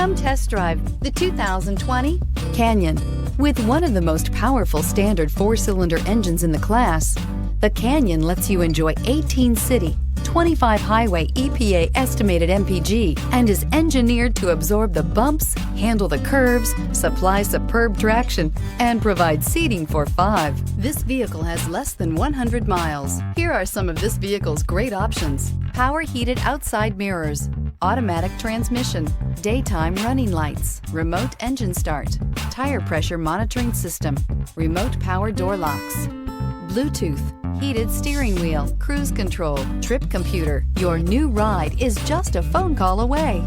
Come test drive the 2020 Canyon. With one of the most powerful standard four-cylinder engines in the class, the Canyon lets you enjoy 18 city, 25 highway EPA estimated MPG, and is engineered to absorb the bumps, handle the curves, supply superb traction, and provide seating for 5. This vehicle has less than 100 miles. Here are some of this vehicle's great options: power heated outside mirrors, automatic transmission, daytime running lights, remote engine start, tire pressure monitoring system, remote power door locks, Bluetooth, heated steering wheel, cruise control, trip computer. Your new ride is just a phone call away.